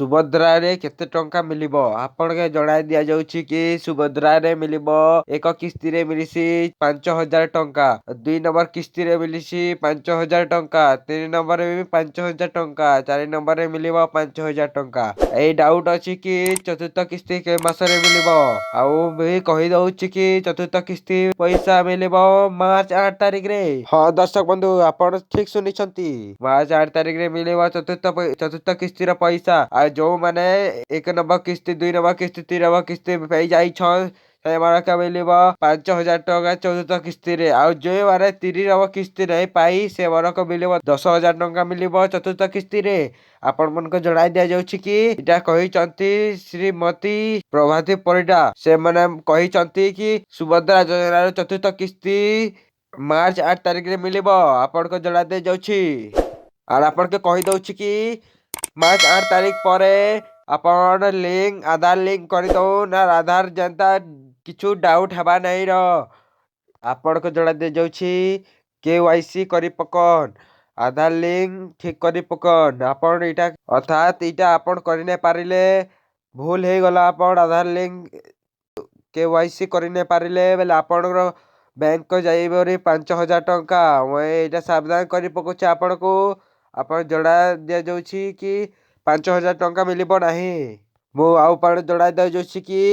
ସୁଭଦ୍ରାରେ କେତେ ଟଙ୍କା ମିଳିବ? ଆପଣଙ୍କୁ ଜଣାଇ ଦିଆଯାଉଛି କି ସୁଭଦ୍ରାରେ ମିଳିବ ଏକ କିସ୍ତିରେ ମିଳିଛି 5,000 ଟଙ୍କା, 2 ନମ୍ବର କିସ୍ତିରେ ମିଳିଛି 5,000 ଟଙ୍କା, 3 ନମ୍ବରରେ ବି 5,000 ଟଙ୍କା, 4 ନମ୍ବରରେ ମିଳିବ 5,000 ଟଙ୍କା। ଏଇ ଡାଉଟ୍ ଅଛି କି ଚତୁର୍ଥ କିସ୍ତି କେଉଁ ମାସରେ ମିଳିବ? ଆଉ ବି କହିଦଉଛି କି ଚତୁର୍ଥ କିସ୍ତି ପଇସା ମିଳିବ ମାର୍ଚ୍ଚ 8 ତାରିଖରେ। ହଁ ଦର୍ଶକ ବନ୍ଧୁ, ଆପଣ ଠିକ ଶୁଣିଛନ୍ତି, ମାର୍ଚ୍ଚ 8 ତାରିଖରେ ମିଳିବ ଚତୁର୍ଥ କିସ୍ତିର ପଇସା। ଆଉ ଯୋଉମାନେ 1 ନମ୍ବର କିସ୍ତି, 2 ନମ୍ବର କିସ୍ତି, 3 ନମ୍ବର କିସ୍ତି ପାଇ ଯାଇଛନ୍ ସେମାନଙ୍କୁ ମିଳିବ 5,000 ଟଙ୍କା ଚତୁର୍ଥ କିସ୍ତିରେ। ଆଉ ଯେଉଁମାନେ 3 ନମ୍ବର କିସ୍ତି ନାହିଁ ପାଇ ସେମାନଙ୍କୁ ମିଳିବ 10,000 ଟଙ୍କା ମିଳିବ ଚତୁର୍ଥ କିସ୍ତିରେ। ଆପଣମାନଙ୍କୁ ଜଣାଇ ଦିଆଯାଉଛି କି ଏଇଟା କହିଛନ୍ତି ଶ୍ରୀମତୀ ପ୍ରଭାତୀ ପରିଡ଼ା। ସେମାନେ କହିଛନ୍ତି କି ସୁଭଦ୍ରା ଯୋଜନାର ଚତୁର୍ଥ କିସ୍ତି ମାର୍ଚ୍ଚ 8 ତାରିଖରେ ମିଳିବ। ଆପଣଙ୍କୁ ଜଣାଇ ଦିଆଯାଉଛି। ଆଉ ଆପଣଙ୍କୁ କହିଦଉଛି କି ମାର୍ଚ୍ଚ 8 ତାରିଖ ପରେ ଆପଣ ଆଧାର ଲିଙ୍କ କରିଦଉ ନା ଆଧାର ଯେନ୍ତା କିଛି ଡାଉଟ୍ ହେବା ନାହିଁ ର। ଆପଣଙ୍କୁ ଜଣା ଦିଆଯାଉଛି KYC କରି ପକନ୍, ଆଧାର ଲିଙ୍କ ଠିକ କରି ପକନ୍। ଆପଣ ଏଇଟା ଅର୍ଥାତ୍ ଏଇଟା ଆପଣ କରି ନାଇଁ ପାରିଲେ ଭୁଲ ହେଇଗଲା। ଆପଣ ଆଧାର ଲିଙ୍କ KYC କରି ନାଇଁ ପାରିଲେ ବେଲେ ଆପଣଙ୍କର ବ୍ୟାଙ୍କ ଯାଇବରି 5,000 ଟଙ୍କା। ମୁଁ ଏଇଟା ସାବଧାନ କରି ପକଉଛି ଆପଣଙ୍କୁ। ଆପଣ ଜଣା ଦିଆଯାଉଛି କି 5,000 ଟଙ୍କା ମିଳିବ ନାହିଁ। ମୁଁ ଆଉ ପାଣି ଜଣାଇ ଦିଆଯାଉଛି କି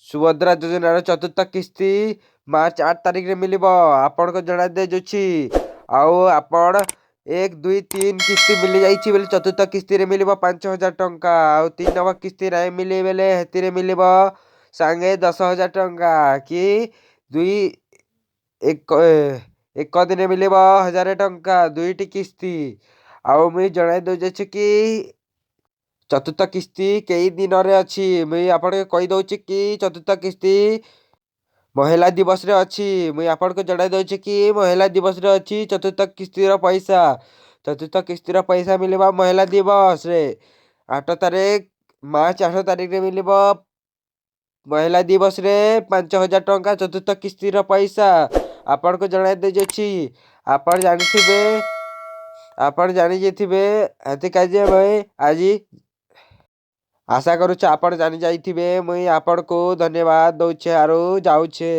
ସୁଭଦ୍ରା ଯୋଜନାର ଚତୁର୍ଥ କିସ୍ତି ମାର୍ଚ୍ଚ 8 ତାରିଖରେ ମିଳିବ। ଆପଣଙ୍କୁ ଜଣାଇ ଦିଆଯାଉଛି। ଆଉ ଆପଣ 1, 2, 3 କିସ୍ତି ମିଳିଯାଇଛି ବେଲେ ଚତୁର୍ଥ କିସ୍ତିରେ ମିଳିବ 5,000 ଟଙ୍କା। ଆଉ 3 ନମ୍ବର କିସ୍ତି ନାହିଁ ମିଳି ବେଲେ ହେଥିରେ ମିଳିବ ସାଙ୍ଗେ 10,000 ଟଙ୍କା କି ଏକ ଦିନେ ମିଳିବ 1,000 ଟଙ୍କା, 2ଟି କିସ୍ତି। ଆଉ ମୁଇଁ ଜଣାଇ ଦଉଛେ କି ଚତୁର୍ଥ କିସ୍ତି କେଇ ଦିନରେ ଅଛି। ମୁଇଁ ଆପଣଙ୍କୁ କହିଦଉଛି କି ଚତୁର୍ଥ କିସ୍ତି ମହିଳା ଦିବସରେ ଅଛି। ମୁଇଁ ଆପଣଙ୍କୁ ଜଣାଇ ଦଉଛି କି ମହିଳା ଦିବସରେ ଅଛି ଚତୁର୍ଥ କିସ୍ତିର ପଇସା। ଚତୁର୍ଥ କିସ୍ତିର ପଇସା ମିଳିବ ମହିଳା ଦିବସରେ। 8 ତାରିଖ ମାର୍ଚ୍ଚ 8 ତାରିଖରେ ମିଳିବ ମହିଳା ଦିବସରେ 5,000 ଟଙ୍କା ଚତୁର୍ଥ କିସ୍ତିର ପଇସା। ଆପଣଙ୍କୁ ଜଣାଇ ଦିଆଯାଉଛି। ଆପଣ ଜାଣିଯାଇଥିବେ ଏଥିକାଜି ମୁଇଁ ଆଜି ଆଶା କରୁଛି ଆପଣ ଜାଣି ଯାଇଥିବେ। ମୁଇଁ ଆପଣଙ୍କୁ ଧନ୍ୟବାଦ ଦଉଛେ ଆରୁ ଯାଉଛେ।